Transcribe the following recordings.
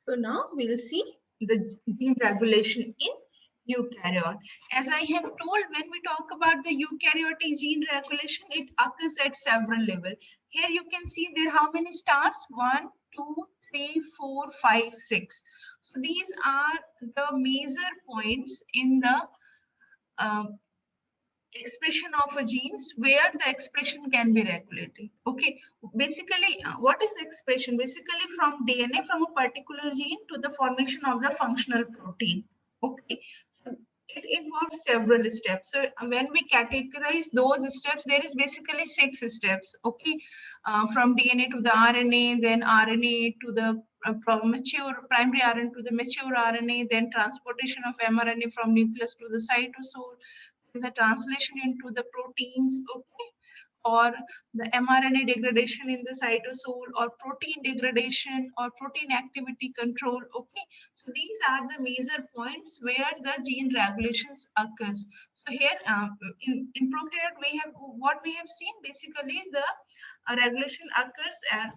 So now we'll see the gene regulation in eukaryote. As I have told, when we talk about the eukaryotic gene regulation, it occurs at several levels. Here you can see there how many stars? 1, 2, 3, 4, 5, 6. So these are the major points in the uh, expression of a genes where the expression can be regulated. Okay, basically, what is the expression? Basically, from DNA from a particular gene to the formation of the functional protein. Okay, it involves several steps. So when we categorize those steps, there is basically 6 steps. Okay, from DNA to the RNA, then RNA to the mature primary RNA to the mature RNA, then transportation of mRNA from nucleus to the cytosol, the translation into the proteins, okay, or the mRNA degradation in the cytosol, or protein degradation, or protein activity control, okay. So these are the major points where the gene regulations occurs. So here in prokaryote we have what we have seen, basically the regulation occurs at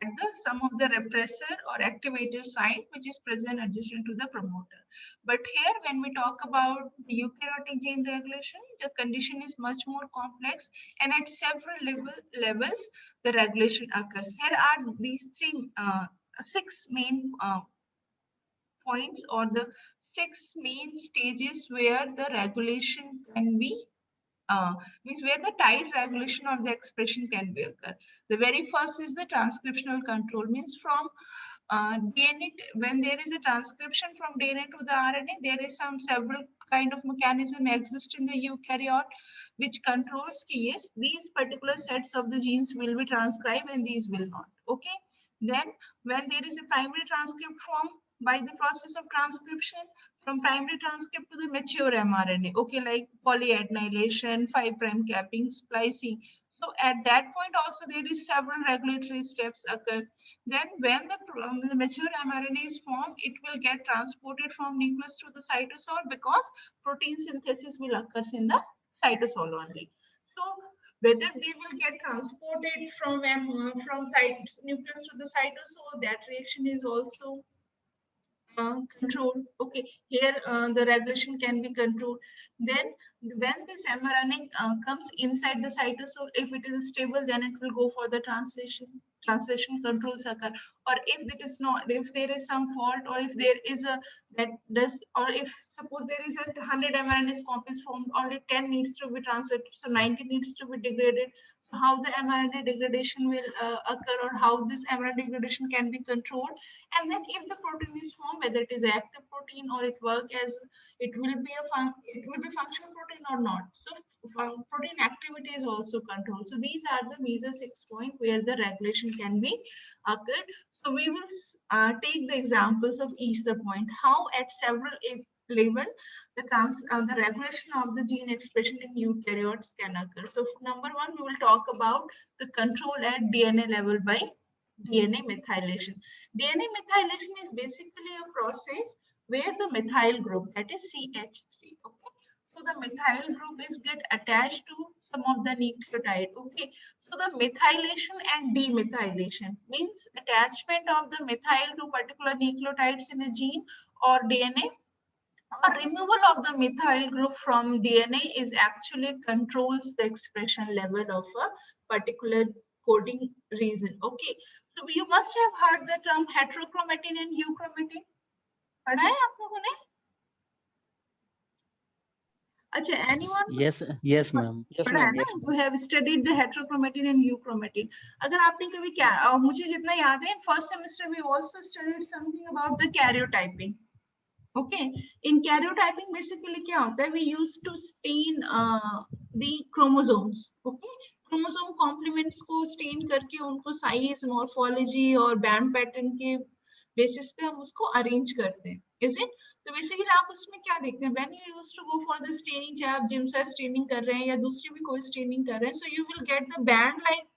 the sum of the repressor or activator site which is present adjacent to the promoter. But here when we talk about the eukaryotic gene regulation, the condition is much more complex and at several levels the regulation occurs. Here are these six main points or the 6 main stages where the regulation can be means where the tight regulation of the expression can be occur. The very first is the transcriptional control, means from DNA, when there is a transcription from DNA to the RNA, there is some several kind of mechanism exist in the eukaryote which controls yes, these particular sets of the genes will be transcribed and these will not. Okay. Then when there is a primary transcript form by the process of transcription, from primary transcript to the mature mRNA, okay, like polyadenylation, 5' capping, splicing. So at that point also there is several regulatory steps occur. Then when the mature mRNA is formed, it will get transported from nucleus to the cytosol because protein synthesis will occur in the cytosol only. So whether they will get transported from nucleus to the cytosol, that reaction is also control. Okay, here the regulation can be controlled. Then when this mRNA comes inside the cytosol, if it is stable, then it will go for the translation controls occur. Or if it is not, if there is some fault, or if there is a that does, or if suppose there is a 100 mRNA copies formed, only 10 needs to be translated, so 90 needs to be degraded. How the mRNA degradation will occur, or how this mRNA degradation can be controlled. And then if the protein is formed, whether it is active protein or it work as it will be functional protein or not. So protein activity is also controlled. So these are the major 6 points where the regulation can be occurred. So we will take the examples of each the point, how at several level the regulation of the gene expression in eukaryotes can occur. So number 1, we will talk about the control at DNA level by DNA methylation. DNA methylation is basically a process where the methyl group, that is CH3, okay. So the methyl group is get attached to some of the nucleotide, okay. So the methylation and demethylation means attachment of the methyl to particular nucleotides in a gene or DNA, or removal of the methyl group from DNA is actually controls the expression level of a particular coding region. Okay, so you must have heard the term heterochromatin and euchromatin. पढ़ा है आप लोगों ने? अच्छा, anyone? yes ma'am. पढ़ा है ना? You have studied the heterochromatin and euchromatin. अगर आपने कभी क्या मुझे जितना याद है, first semester we also studied something about the karyotyping. Okay, in karyotyping basically क्या होता है, we used to stain the chromosomes. Okay, chromosome complements को stain करके उनको size, morphology और band pattern के basis पे हम उसको arrange करते हैं, is it? तो बेसिकली आप उसमें क्या देखते हैं, when you used to go for the staining, चाहे आप जिम से स्टेनिंग कर रहे हैं या दूसरी भी कोई स्टेनिंग कर रहे हैं, so you will get the band like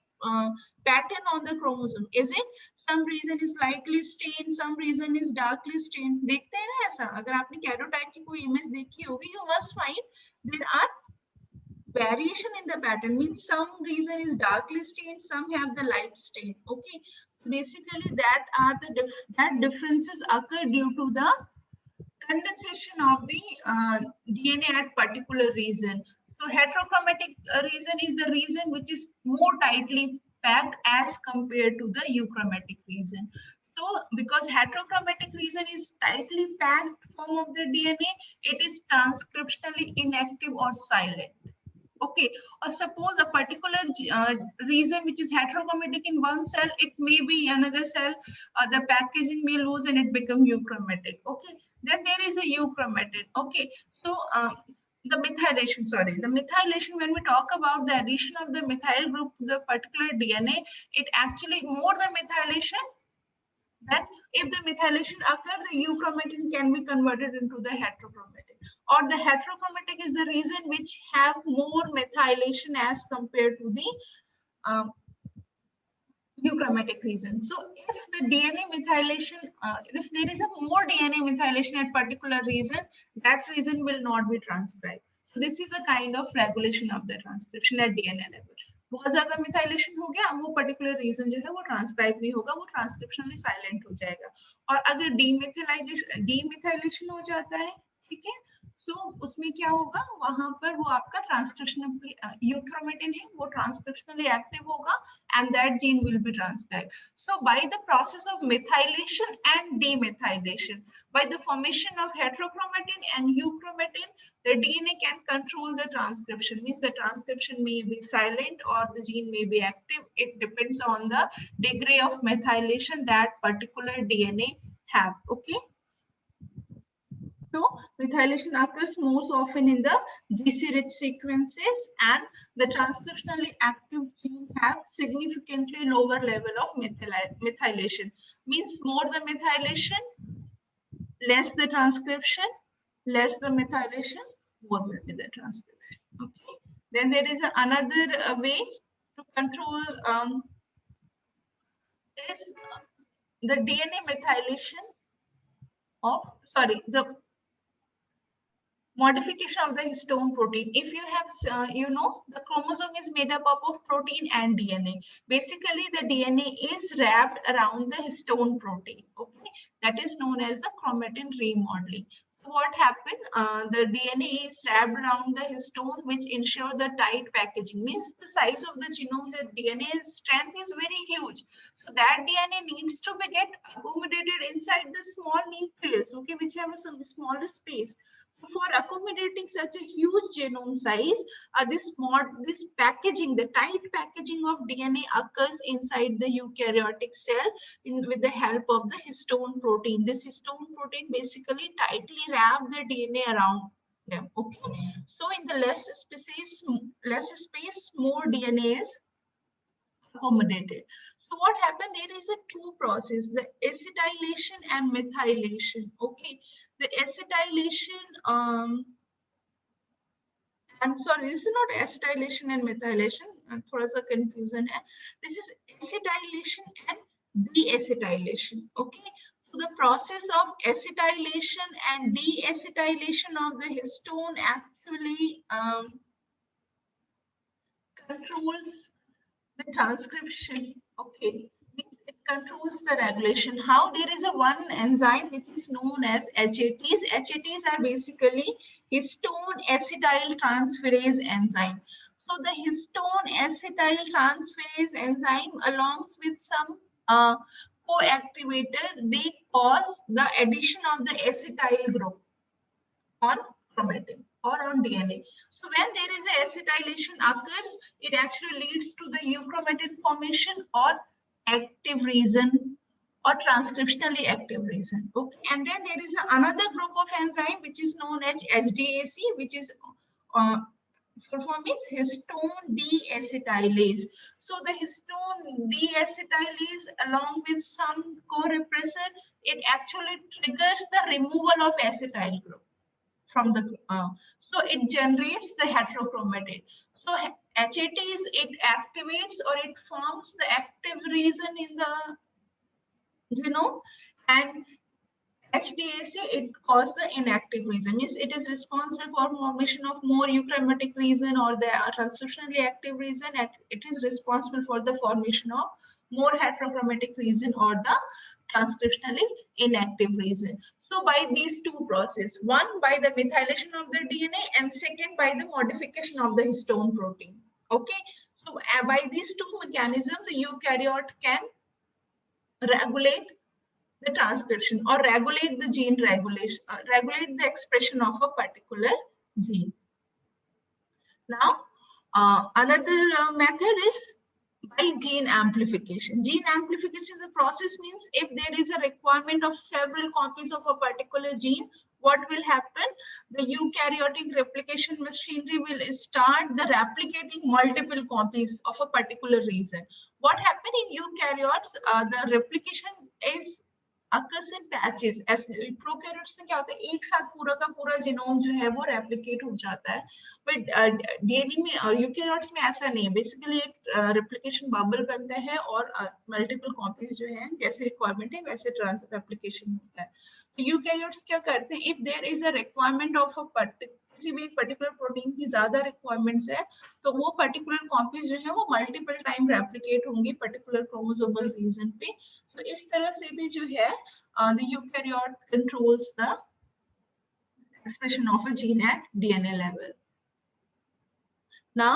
pattern on the chromosome, is it? Some region is lightly stained, some region is darkly stained. देखते हैं ना ऐसा, अगर आपने karyotype की कोई image देखी होगी, you must find there are variation in the pattern, means some region is darkly stained, some have the light stain. Okay, basically that differences occur due to the condensation of the DNA at particular region. So heterochromatic region is the region which is more tightly packed as compared to the euchromatic region. So because heterochromatic region is tightly packed form of the DNA, it is transcriptionally inactive or silent. Okay, or suppose a particular region which is heterochromatic in one cell, it may be another cell, the packaging may lose and it become euchromatic. Okay, then there is a euchromatic. Okay, so the methylation, sorry, the methylation, when we talk about the addition of the methyl group to the particular DNA, it actually more the methylation, then if the methylation occurs, the euchromatin can be converted into the heterochromatic. Or the heterochromatic is the region which have more methylation as compared to the um, euchromatic region. So if the DNA methylation, if there is a more DNA methylation at particular region, that region will not be transcribed. So this is a kind of regulation of the transcription at DNA level. बहुत ज्यादा methylation हो गया, वो particular reason जो है वो transcribe नहीं होगा, वो ट्रांसक्रिप्शनली साइलेंट हो जाएगा. और अगर डीमिथाइलेशन हो जाता है, ठीक है, तो उसमें क्या होगा, वहां पर वो आपका ट्रांसक्रिप्शनल यूक्रोमेटिन है, वो ट्रांसक्रिप्शनली एक्टिव होगा and that gene will be transcribed. So by the process of methylation and demethylation, by the formation of heterochromatin and euchromatin, the DNA can control the transcription. Means the transcription may be silent or the gene may be active. It depends on the degree of methylation that particular DNA have. Okay. So methylation occurs most often in the GC-rich sequences, and the transcriptionally active gene have significantly lower level of methylation. Means more the methylation, less the transcription, less the methylation, more will be the transcription. Okay. Then there is another way to control is the DNA methylation of, sorry, the modification of the histone protein. If you have, the chromosome is made up of protein and DNA. Basically, the DNA is wrapped around the histone protein. Okay, that is known as the chromatin remodeling. So what happened? The DNA is wrapped around the histone, which ensure the tight packaging. Means the size of the genome, the DNA strength is very huge. So that DNA needs to be get accommodated inside the small nucleus, okay, which have a smaller space. For accommodating such a huge genome size, this packaging, the tight packaging of DNA occurs inside the eukaryotic cell with the help of the histone protein. This histone protein basically tightly wrap the DNA around them. Okay, so in the less space, more DNA is accommodated. So what happened? There is a two process, the acetylation and methylation. Okay, the acetylation, I'm sorry, this is not acetylation and methylation, thoda sa confusion hai. This is acetylation and deacetylation. Okay, so the process of acetylation and deacetylation of the histone actually controls the transcription. Okay, it controls the regulation. How? There is a one enzyme which is known as HATs. HATs are basically histone acetyl transferase enzyme. So the histone acetyl transferase enzyme, along with some co-activator, they cause the addition of the acetyl group on chromatin or on DNA. So when there is a acetylation occurs, it actually leads to the euchromatin formation or active region or transcriptionally active region. Okay. And then there is another group of enzyme which is known as HDAC, which is full form is histone deacetylase. So the histone deacetylase along with some co-repressor, it actually triggers the removal of acetyl group from the so it generates the heterochromatin. So HAT is, it activates or it forms the active region in the and HDAC, it causes the inactive region. Means it is responsible for formation of more euchromatic region or the transcriptionally active region, and it is responsible for the formation of more heterochromatic region or the transcriptionally inactive region. So by these two processes, one by the methylation of the DNA and second by the modification of the histone protein. Okay, so by these two mechanisms, the eukaryote can regulate the transcription or regulate the gene regulation, regulate the expression of a particular gene. Now, another method is by gene amplification. Gene amplification, the process means if there is a requirement of several copies of a particular gene, what will happen? The eukaryotic replication machinery will start the replicating multiple copies of a particular region. What happens in eukaryotes? The replication is occurs in patches. As prokaryotes में क्या होता है, एक साथ पूरा का पूरा genome जो है वो रेप्लिकेट हो जाता है, बट डीएनए में यूकैरियोट्स में ऐसा नहीं है. बेसिकली एक रेप्लिकेशन बबल बनता है और मल्टीपल कॉपीज जो है जैसे रिक्वायरमेंट है वैसे ट्रांसफर रेप्लिकेशन होता है. तो यूकैरियोट्स क्या करते हैं, if there is a requirement of a किसी भी एक पर्टिकुलर प्रोटीन की ज्यादा रिक्वायरमेंट्स है तो वो पर्टिकुलर कॉपीज जो है वो मल्टीपल टाइम रेप्लिकेट होंगी पर्टिकुलर क्रोमोसोमल रीजन पे. तो इस तरह से भी जो है the eukaryote controls the expression of a gene at DNA level. Now,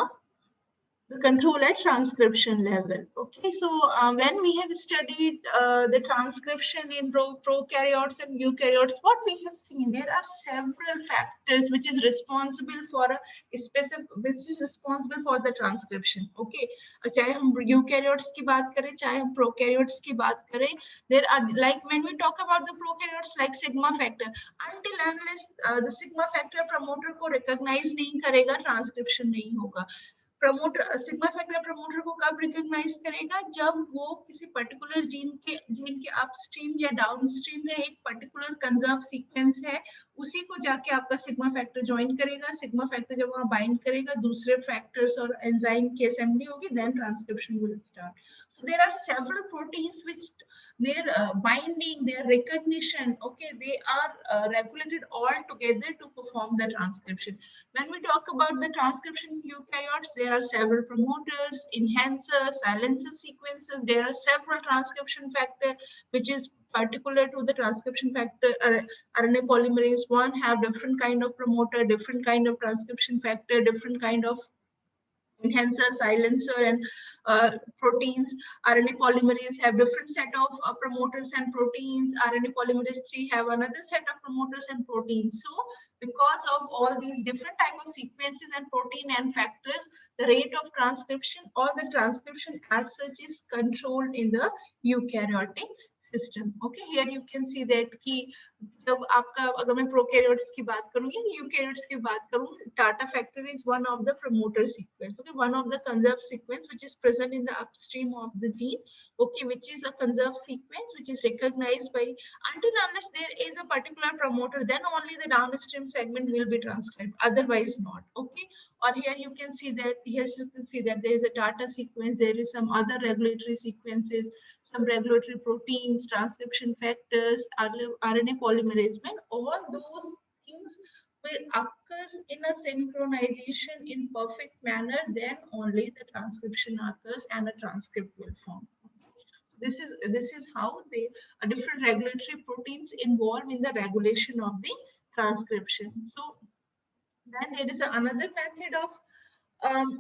the control at transcription level. Okay, so when we have studied the transcription in prokaryotes and eukaryotes, what we have seen, there are several factors which is responsible for a specific, which is responsible for the transcription. Okay, चाहे हम eukaryotes की बात करें, चाहे हम prokaryotes की बात करें, there are, like when we talk about the prokaryotes, like sigma factor, until unless the sigma factor promoter को recognize नहीं करेगा, transcription नहीं होगा. प्रमोटर सिग्मा फैक्टर प्रमोटर को कब रिकॉग्नाइज करेगा, जब वो किसी पर्टिकुलर जीन के अपस्ट्रीम या डाउनस्ट्रीम में एक पर्टिकुलर कंजर्व सीक्वेंस है, उसी को जाके आपका सिग्मा फैक्टर ज्वाइन करेगा. सिग्मा फैक्टर जब वहां बाइंड करेगा, दूसरे फैक्टर्स और एंजाइम की असेंबली होगी, then transcription will start. There are several proteins which their binding, their recognition, okay, they are regulated all together to perform the transcription. When we talk about the transcription in eukaryotes, there are several promoters, enhancers, silencer sequences. There are several transcription factors which is particular to the transcription factor. RNA polymerase 1 have different kind of promoter, different kind of transcription factor, different kind of enhancer, silencer, and proteins. RNA polymerase have different set of promoters and proteins. RNA polymerase 3 have another set of promoters and proteins. So because of all these different type of sequences and protein and factors, the rate of transcription or the transcription as such is controlled in the eukaryotic system. Okay, here you can see that कि जब आपका, अगर मैं prokaryotes की बात करूँ या eukaryotes की बात करूँ, Tata factor is one of the promoter sequence. Okay, one of the conserved sequence which is present in the upstream of the gene. Okay, which is a conserved sequence which is recognized by, until unless there is a particular promoter, then only the downstream segment will be transcribed, otherwise not. Okay, or here you can see that, yes, you can see that there is a data sequence, there is some other regulatory sequences, some regulatory proteins, transcription factors, RNA polymerase, when all those things will occurs in a synchronization in perfect manner, then only the transcription occurs and a transcript will form. This is how the different regulatory proteins involved in the regulation of the transcription. So then there is another method of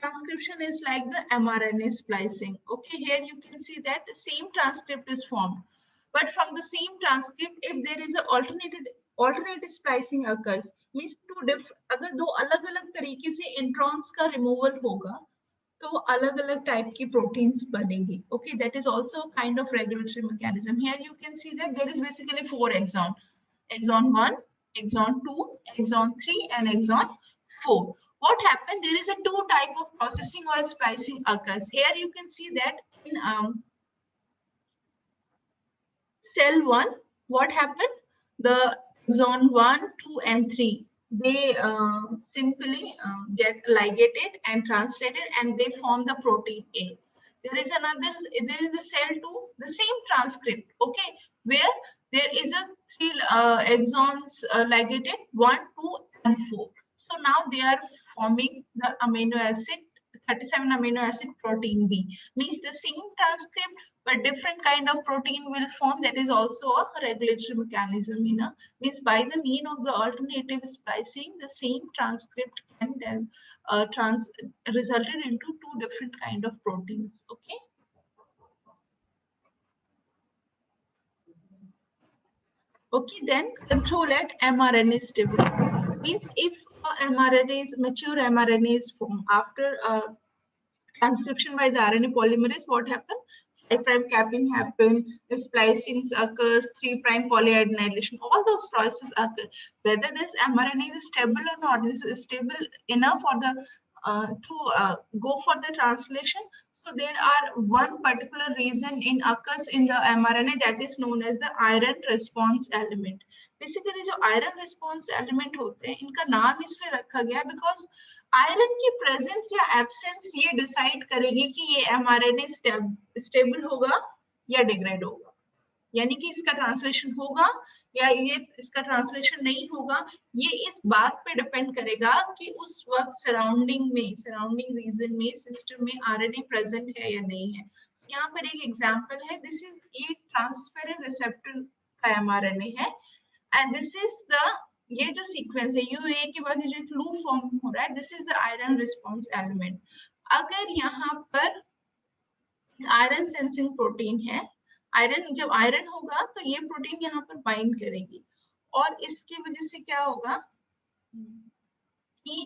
transcription is like the mRNA splicing. Okay, here you can see that the same transcript is formed, but from the same transcript, if there is a alternate splicing occurs, means two different, अगर दो अलग-अलग तरीके से introns का removal होगा, तो अलग-अलग type की प्रोटीन्स बनेंगी. Okay, that is also a kind of regulatory mechanism. Here you can see that there is basically 4 exon: exon 1, exon 2, exon 3, and exon 4. What happened? There is a 2 type of processing or splicing occurs. Here you can see that in cell 1, what happened? The exon 1, 2, and 3, they simply get ligated and translated and they form the protein A. There is the cell 2, the same transcript, okay, where there is a 3 exons ligated, 1, 2, and 4. So now they are forming the amino acid 37 amino acid protein B. Means the same transcript but different kind of protein will form. That is also a regulatory mechanism in a, means by the mean of the alternative splicing, the same transcript can then resulted into two different kind of proteins. Okay. Okay, then control at mRNA stability. Means if mature mRNA is formed after transcription by the RNA polymerase, what happened? 5' capping happen, the splicing occurs, 3' polyadenylation, all those processes occur. Whether this mRNA is stable or not, is stable enough for the to go for the translation. So there are one particular reason in occurs in the mRNA that is known as the iron response element. Basically जो iron response element होते हैं इनका नाम इसलिए रखा गया because iron की presence या एब्सेंस ये डिसाइड करेगी कि ये एमआरएनए स्टेबल होगा या डिग्रेड होगा, यानी कि इसका ट्रांसलेशन होगा या ये इसका ट्रांसलेशन नहीं होगा, ये इस बात पे डिपेंड करेगा कि उस वक्त सराउंडिंग रीजन में सिस्टम में आरएनए प्रेजेंट है या नहीं है. So, यहाँ पर एक एग्जांपल है, दिस इज ए ट्रांसफेरन रिसेप्टर का एमआरएनए है एंड दिस इज द, ये जो सीक्वेंस है यूए के बाद जो लूप फॉर्म हो रहा है, this is the iron response element. अगर यहाँ पर आयरन सेंसिंग प्रोटीन है, आयरन जब आयरन होगा तो ये प्रोटीन यहाँ पर बाइंड करेगी और इसकी वजह से क्या होगा कि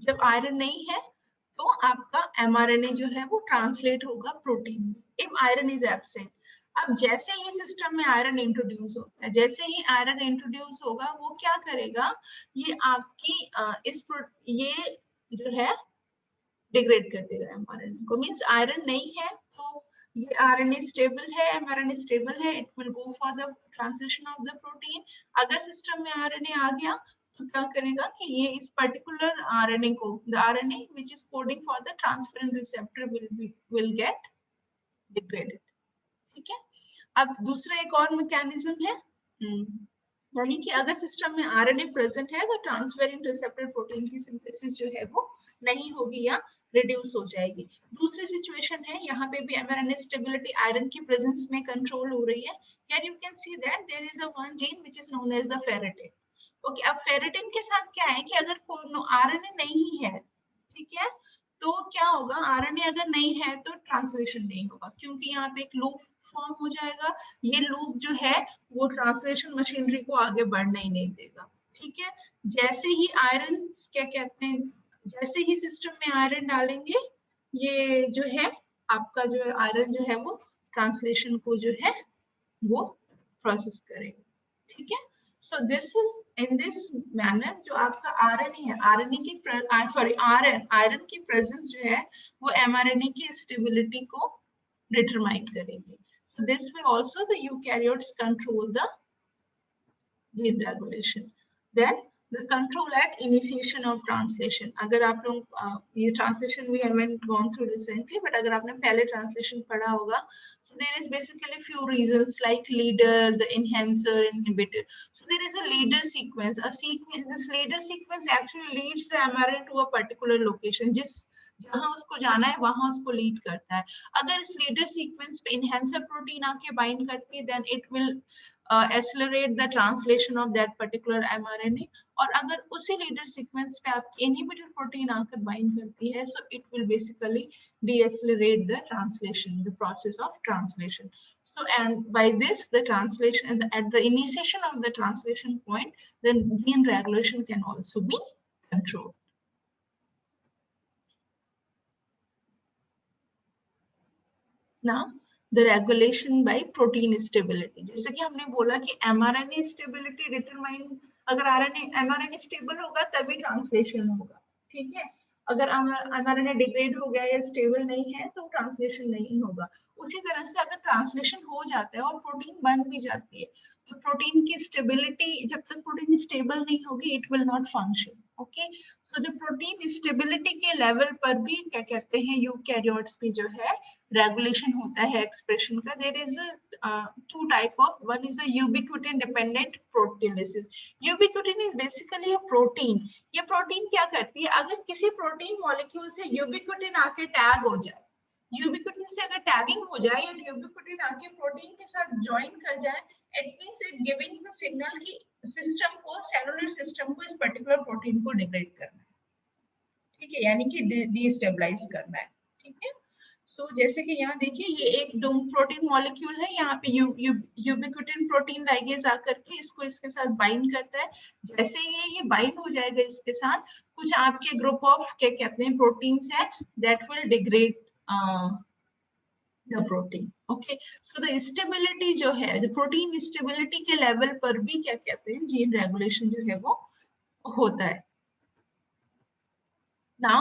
जब आयरन नहीं है तो आपका एमआरएनए जो है वो ट्रांसलेट होगा प्रोटीन में इफ आयरन इज एब्सेंट. अब जैसे ही सिस्टम में आयरन इंट्रोड्यूस होता है, जैसे ही आयरन इंट्रोड्यूस होगा वो क्या करेगा, ये आपकी ये जो है डिग्रेड कर देगा एमआरएनए को. मींस आयरन नहीं है तो ये आरएनए स्टेबल है, एमआरएनए स्टेबल है, it will go for the translation of the protein. अगर सिस्टम में आरएनए आ गया तो क्या करेगा कि ये इस पर्टिकुलर आरएनए को, the RNA which is coding for the transference receptor will get degraded. ठीक है. अब दूसरा एक और मैकेनिज्म है, यानी कि अगर सिस्टम में आरएनए प्रेजेंट है तो ट्रांसफेरेंस रिसेप्टर प्रोटीन की सिंथेसिस जो है वो नहीं होगी या रिड्यूस हो जाएगी. दूसरी सिचुएशन है, यहाँ पे भी एमआरएनए स्टेबिलिटी आयरन की प्रेजेंस में कंट्रोल हो रही है. Here you can see that there is a one gene which is known as the ferritin. Okay, अब फेरेटिन के साथ क्या है कि अगर आरएनए नहीं है, ठीक है, तो क्या होगा, आरएनए अगर नहीं है तो ट्रांसलेशन नहीं होगा क्योंकि यहाँ पे एक लूप फॉर्म हो जाएगा. ये लूप जो है वो ट्रांसलेशन मशीनरी को आगे बढ़ने ही नहीं देगा. ठीक है. जैसे ही आयरन क्या कहते हैं, जैसे ही सिस्टम में आयरन डालेंगे, ये जो है आपका जो आयरन जो है वो ट्रांसलेशन को जो है वो प्रोसेस करेगा. ठीक है. So this is in this manner जो आपका आरएनए है, आरएनए की आयरन की प्रेजेंस जो है वो एमआरएनए की स्टेबिलिटी को डिटरमाइन करेगी. So this way also the eukaryotes control the gene regulation. Then the control at initiation of translation. अगर आप लोग ये translation we haven't gone through recently, but अगर आपने पहले translation पढ़ा होगा, so there is basically few reasons like leader, the enhancer, inhibitor. So there is a leader sequence. This leader sequence actually leads the mRNA to a particular location. जहां उसको जाना है वहां उसको लीड करता है. अगर इस लीडर सीक्वेंस पे इनहेंसर प्रोटीन आके बाइंड करती है, then it will accelerate the translation of that particular mRNA. और अगर उसी लीडर सीक्वेंस पे आप इनहिबिटर प्रोटीन आकर बाइंड करती है, so it will basically decelerate the translation, the process of translation. So and by this the translation at the initiation of the translation point, then gene regulation can also be controlled. Now the regulation by protein stability. जैसे कि हमने बोला कि mRNA stability determine, अगर mRNA stable होगा तभी translation होगा. ठीक है. अगर mRNA डिग्रेड हो गया या स्टेबल नहीं है तो ट्रांसलेशन नहीं होगा. उसी तरह से अगर ट्रांसलेशन हो जाता है और प्रोटीन बन भी जाती है, तो प्रोटीन की स्टेबिलिटी, जब तक प्रोटीन स्टेबल नहीं होगी it will not function. Okay, तो जो प्रोटीन स्टेबिलिटी के लेवल पर भी क्या कहते हैं यूकैरियोट्स में जो है रेगुलेशन होता है एक्सप्रेशन का। There is two type of, one is the ubiquitin dependent proteolysis. Ubiquitin is basically a protein. ये प्रोटीन क्या करती है, अगर किसी प्रोटीन मॉलिक्यूल से यूबिक्विटिन आके टैग हो जाए, यूबिक्विटिन से अगर टैगिंग हो जाए या यूबिक्विटिन आके प्रोटीन के साथ ज्वाइन कर जाए, it means it giving the signal कि सिस्टम को, सेलुलर सिस्टम को इस पर्टिकुलर प्रोटीन को डिग्रेड करना है, ठीक है, यानी कि डीस्टेबलाइज करना है। ठीक है, तो जैसे कि यहाँ देखिए ये एक प्रोटीन मॉलिक्यूल है, यहाँ पे यूबिक्विटिन प्रोटीन लाइगेज आकर के इसको इसके साथ बाइंड करता है। जैसे ये बाइंड हो जाएगा इसके साथ, कुछ आपके ग्रुप ऑफ क्या कहते हैं प्रोटीन्स है that will degrade the protein. Okay, so the stability जो है, द प्रोटीन स्टेबिलिटी के लेवल पर भी क्या कहते हैं जीन रेगुलेशन जो है वो होता है। Now,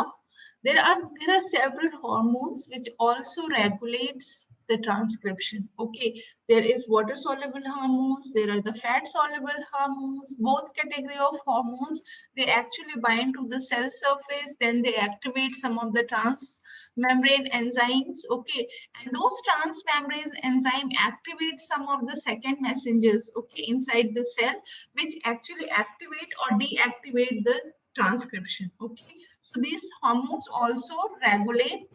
there are several hormones which also regulates the transcription. Okay, there is water soluble hormones, there are the fat soluble hormones. Both category of hormones, they actually bind to the cell surface, then they activate some of the transmembrane enzymes. Okay, and those transmembrane enzyme activate some of the second messengers, okay, inside the cell, which actually activate or deactivate the transcription. Okay, so these hormones also regulate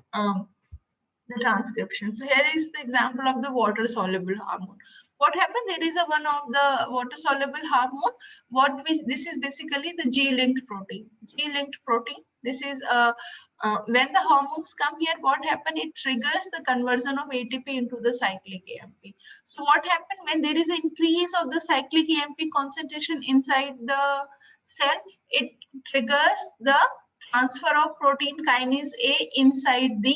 the transcription. So here is the example of the water soluble hormone. What happened? There is a one of the water soluble hormone. This is basically the G-linked protein. G-linked protein. This is when the hormones come here, what happened? It triggers the conversion of ATP into the cyclic AMP. So what happened when there is an increase of the cyclic AMP concentration inside the cell? It triggers the transfer of protein kinase A inside the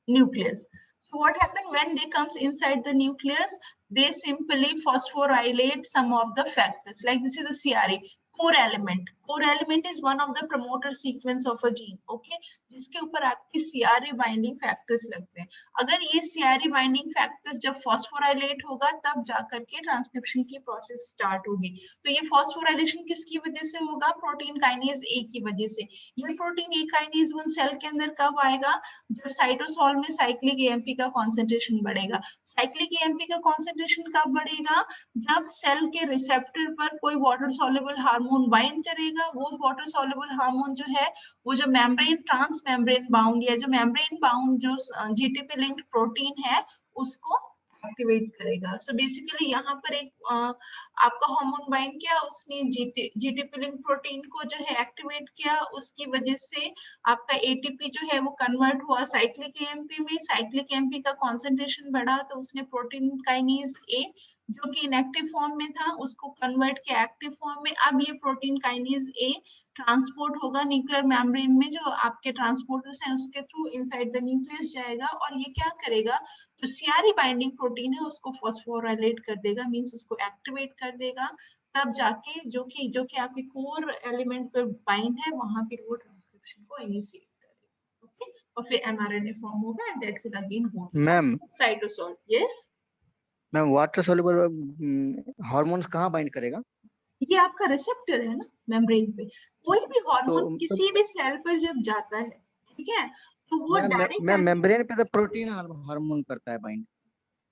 nucleus. So what happened when they comes inside the nucleus? They simply phosphorylate some of the factors. Like this is the CRA, core element. Core element is one of the promoter sequence of a gene. Okay, जिसके ऊपर आपके CRA binding factors लगते हैं। अगर ये CRA binding factors जब phosphorylate होगा तब जाकर के ट्रांसक्रिप्शन की प्रोसेस स्टार्ट होगी। तो ये phosphorylation किसकी वजह से होगा? प्रोटीन काइनेज ए की वजह से। ये प्रोटीन ए काइनेज 1 सेल के अंदर कब आएगा? जब साइटोसोल में साइक्लिक एएमपी का कॉन्सेंट्रेशन बढ़ेगा। साइक्लिक एएमपी का कॉन्सेंट्रेशन कब बढ़ेगा? जब सेल के रिसेप्टर पर कोई वाटर सॉल्युबल हार्मोन बाइंड करेगा। वो वाटर सॉल्युबल हार्मोन जो है वो जो मेम्ब्रेन, ट्रांस मेम्ब्रेन बाउंड या जो मेम्ब्रेन बाउंड जो जीटीपी लिंक्ड प्रोटीन है उसको एक्टिवेट करेगा। सो बेसिकली यहाँ पर एक आपका हार्मोन बाइंड किया, उसने जीटीपी लिंक प्रोटीन को जो है एक्टिवेट किया, उसकी वजह से आपका एटीपी जो है वो कन्वर्ट हुआ साइक्लिक एएमपी में। साइक्लिक एएमपी का कॉन्सेंट्रेशन बढ़ा तो उसने प्रोटीन काइनेज ए जो कि इनएक्टिव फॉर्म में था उसको कन्वर्ट किया एक्टिव फॉर्म में। अब ये प्रोटीन काइनेज ए ट्रांसपोर्ट होगा न्यूक्लियर मेम्ब्रेन में, जो आपके ट्रांसपोर्टर्स हैं उसके थ्रू इनसाइड द न्यूक्लियस जाएगा और ये क्या करेगा? जो सीआरई बाइंडिंग प्रोटीन है उसको फॉस्फोराइलेट कर देगा, मींस उसको एक्टिवेट कर देगा। तब जाके जो कि आपके कोर एलिमेंट पे बाइंड है वहां पे वो ट्रांसक्रिप्शन को इनिशिएट करेगा। ओके, और फिर एमआरएनए फॉर्म होगा and that will again go ma'am cytosol. Yes ma'am, water soluble hormones कहाँ बाइंड करेगा? ये आपका रिसेप्टर है ना मेम्ब्रेन पे। कोई भी हार्मोन किसी भी सेल पर जब जाता है, ठीक है, तो वो डायरेक्ट मेम्ब्रेन पे तो प्रोटीन हार्मोन करता है बाइंड,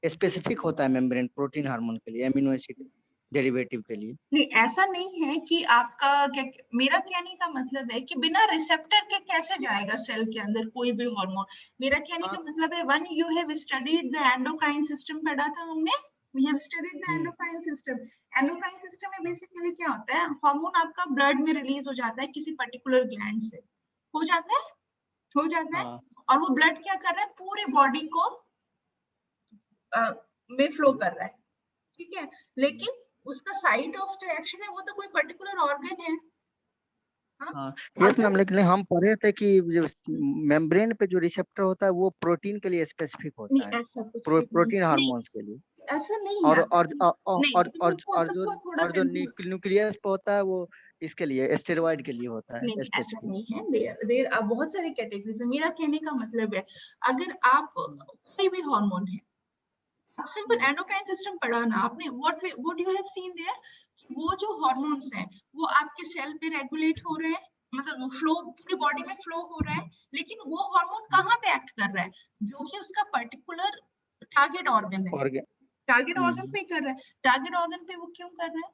स्पेसिफिक होता है मेम्ब्रेन प्रोटीन हार्मोन के लिए, एमिनो एसिड डेरिवेटिव के लिए। नहीं, ऐसा नहीं है कि आपका क्या, मेरा कहने का मतलब है कि बिना रिसेप्टर के कैसे जाएगा सेल के अंदर कोई भी हार्मोन। मेरा कहने का मतलब है one you have studied the endocrine system, पढ़ा था हमने, we have studied the endocrine system. Endocrine system में बेसिकली क्या होता है, हार्मोन आपका ब्लड में रिलीज हो जाता है किसी पर्टिकुलर ग्लैंड से, हो जाता है और वो ब्लड क्या कर रहा है, पूरे बॉडी को में फ्लो कर रहा है, ठीक है, लेकिन उसका साइट ऑफ जो एक्शन है वो तो कोई पर्टिकुलर ऑर्गन है। यस मैम, लेकिन हम पढ़े थे कि जो मेम्ब्रेन पे जो रिसेप्टर होता है वो प्रोटीन के लिए स्पेसिफिक होता है, प्रोटीन हार्मोन्स के लिए। ऐसा नहीं और है। और जो न्यूक्लियस पे होता है वो इसके लिए स्टेरॉइड के लिए होता है नहीं, ऐसा स्पेसिफिक? नहीं है। देर बहुत सारे कैटेगरीज है। मेरा कहने का मतलब है, अगर आप कोई भी हार्मोन है, सिंपल एंडोक्राइन सिस्टम पढ़ा ना आपने, what you have seen there, वो जो हार्मोन्स हैं वो आपके सेल पे रेगुलेट हो रहे हैं, मतलब वो फ्लो पूरी बॉडी में फ्लो हो रहा है, लेकिन वो हार्मोन कहाँ पे एक्ट कर रहा है, जो कि उसका पर्टिकुलर टारगेट ऑर्गन है, ऑर्गन। टारगेट ऑर्गन पे कर रहा है। टारगेट ऑर्गन पे वो क्यों कर रहा है,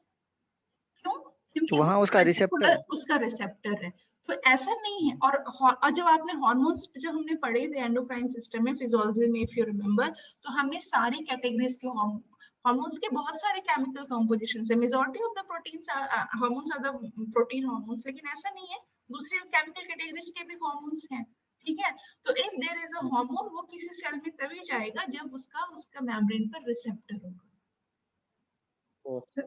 क्यों? तो क्योंकि वहाँ उस उसका रिसेप्टर पर्टिकुलर उसका रिसेप्टर है। तो ऐसा नहीं है। और जब आपने हार्मोन्स जब हमने पढ़े थे एंडोक्राइन सिस्टम में, फिजियोलॉजी में, इफ यू रिमेंबर, तो हमने सारी कैटेगरीज के हार्मोन्स के बहुत सारे केमिकल कंपोजिशन है। Majority of the proteins hormones are the protein hormones, लेकिन ऐसा नहीं है, दूसरे केमिकल कैटेगरीज के भी हार्मोन्स हैं, ठीक है। तो if there is a hormone, वो किसी सेल में तभी जाएगा जब उसका मेम्ब्रेन पर रिसेप्टर होगा।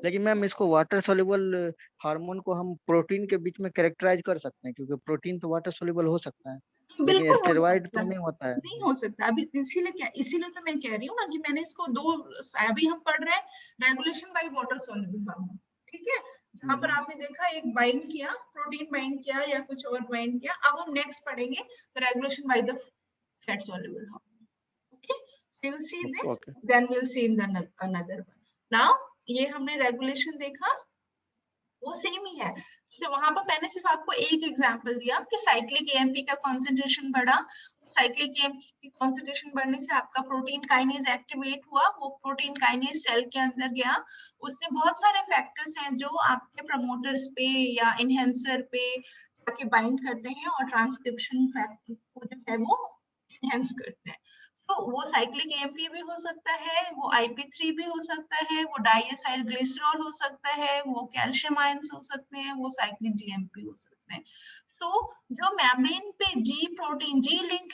लेकिन मैम इसको वाटर सोल्यूबल हार्मोन को हम प्रोटीन के बीच में कैरेक्टराइज कर सकते हैं, क्योंकि प्रोटीन तो वाटर सोल्यूबल हो सकता है, लेकिन बिल्कुल हो स्टेरॉइड सकता तो है, नहीं होता है। नहीं हो सकता अभी। इसीलिए तो मैं कह रही हूँ ना कि मैंने इसको दो, अभी हम पढ़ रहे हैं regulation by water soluble hormone, ठीक है, जहां पर आपने देखा एक बाइंड किया, प्रोटीन बाइंड किया या कुछ और बाइंड किया। अब हम नेक्स्ट पढ़ेंगे regulation by the fat soluble hormone, okay. we will see this, okay. then we'll see in the another one. now ये हमने रेगुलेशन देखा, वो सेम ही है। तो वहां पर मैंने सिर्फ आपको एक एग्जांपल दिया कि साइक्लिक एएमपी का कंसंट्रेशन बढ़ा, साइक्लिक एएमपी की कंसंट्रेशन बढ़ने से आपका प्रोटीन काइनेज एक्टिवेट हुआ, वो प्रोटीन काइनेज सेल के अंदर गया, उसने बहुत सारे फैक्टर्स हैं जो आपके प्रमोटर्स पे या इनहेंसर पे जाके बाइंड करते हैं और ट्रांसक्रिप्शन फैक्टर को जो है वो इनहेंस करते हैं। तो वो साइक्लिक एएमपी भी हो सकता है, वो आईपी3 भी हो सकता है, वो डाइएसाइल ग्लिसरॉल हो सकता है, वो कैल्शियम आयंस हो सकते हैं, वो साइक्लिक जीएमपी हो सकते हैं। तो जो मेम्ब्रेन पे जी लिंक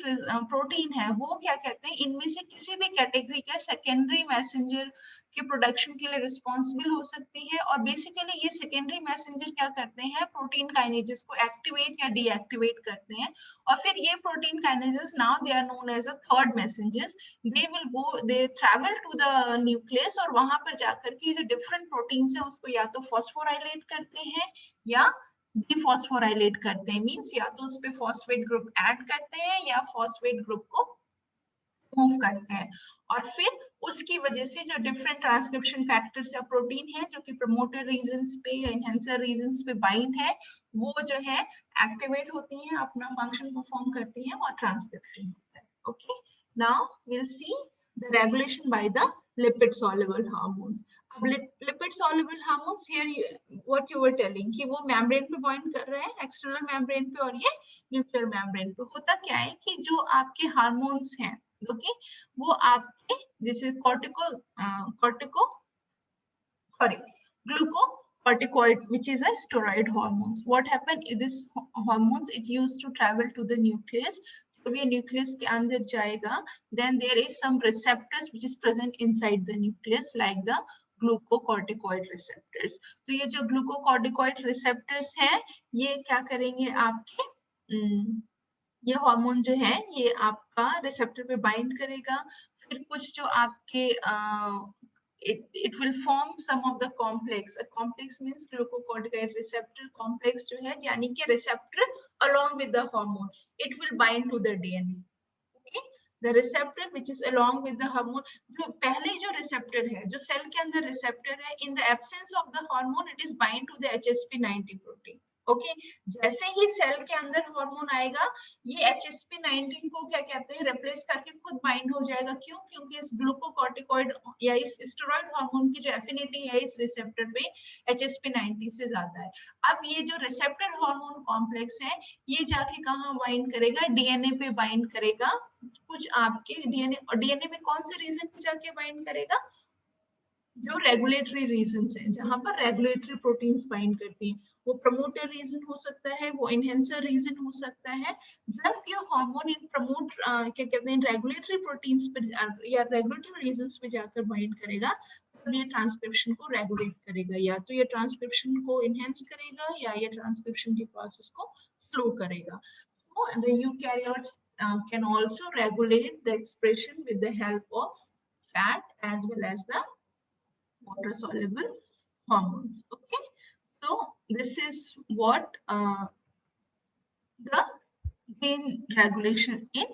प्रोटीन है, वो क्या कहते हैं, इनमें से किसी भी कैटेगरी के सेकेंडरी मैसेंजर के प्रोडक्शन के लिए रिस्पॉन्सिबल हो सकती है। और बेसिकली ये सेकेंडरी मैसेंजर क्या करते हैं, प्रोटीन काइनेजेस को एक्टिवेट या डीएक्टिवेट करते हैं। और फिर ये protein kinases, now they are known as a third messengers, they travel to the nucleus, और वहां पर जाकर के जो डिफरेंट प्रोटीन्स है उसको या तो फॉस्फोराइलेट करते हैं या डिफॉस्फोराइलेट करते हैं। मींस या तो उस पे फॉस्फेट ग्रुप ऐड करते हैं या फॉस्फेट ग्रुप को मूव करते हैं। और फिर उसकी वजह से जो डिफरेंट ट्रांसक्रिप्शन फैक्टर्स या प्रोटीन है जो कि प्रमोटर रीजंस पे या एनहांसर रीजंस पे बाइंड है, वो जो है एक्टिवेट होती हैं, अपना फंक्शन परफॉर्म करती हैं और ट्रांसक्रिप्शन होता है। Okay, now will see the regulation by the lipid soluble hormone. अब lipid soluble hormones, here what you were telling कि वो मेम्ब्रेन पे बाइंड कर रहे हैं, एक्सटर्नल मेम्ब्रेन पे और ये न्यूक्लियर मेम्ब्रेन पे। होता क्या है कि जो आपके हार्मोन्स हैं, ओके, वो आपके जैसे glucocorticoid, which is a steroid hormones. What happened, this hormones it used to travel to the nucleus. जब ये न्यूक्लियस के अंदर जाएगा, then there is some receptors which is present inside the nucleus like the glucocorticoid receptors. तो ये जो glucocorticoid receptors हैं, ये क्या करेंगे आपके, ये हार्मोन जो है ये आपका रिसेप्टर पे बाइंड करेगा। फिर कुछ जो आपके it will form some of the complex. A complex means glucocorticoid receptor complex जो है, यानी कि receptor along with the hormone, it will bind to the DNA. Okay? The receptor which is along with the hormone, जो पहले जो receptor है, जो cell के अंदर receptor है, in the absence of the hormone it is bind to the HSP90 protein. Okay, जैसे ही cell के अंदर हार्मोन आएगा, ये HSP19 को क्या कहते हैं, रिप्लेस करके खुद बाइंड हो जाएगा। क्यों? क्योंकि इस ग्लूकोकॉर्टिकॉइड या इस स्टेरॉइड हार्मोन की जो एफिनिटी है इस रिसेप्टर पे HSP19 से ज्यादा है। अब ये जो रिसेप्टर हार्मोन कॉम्प्लेक्स है, ये जाके कहाँ बाइंड करेगा, डीएनए पे बाइंड करेगा। कुछ आपके डीएनए, और डीएनए में कौन से रीजन पे जाके बाइंड करेगा, जो रेगुलेटरी रीजंस हैं, जहां पर रेगुलेटरी प्रोटीन्स बाइंड करती हैं। वो प्रमोटर रीजन हो सकता है, वो इनहेंसर रीजन हो सकता है। जब ये हार्मोन इन प्रमोट क्या कहते हैं रेगुलेटरी प्रोटीन्स पर या रेगुलेटरी रीजंस पे जाकर बाइंड करेगा, तब ये ट्रांसक्रिप्शन को रेगुलेट करेगा। या तो ये ट्रांसक्रिप्शन को इनहेंस करेगा या ये ट्रांसक्रिप्शन के प्रोसेस को स्लो करेगा। So the eukaryotes can also regulate the expression with the help of fat as well as the water soluble hormones. Okay, so this is what the gene regulation in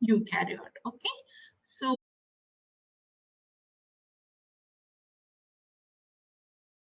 eukaryote. Okay.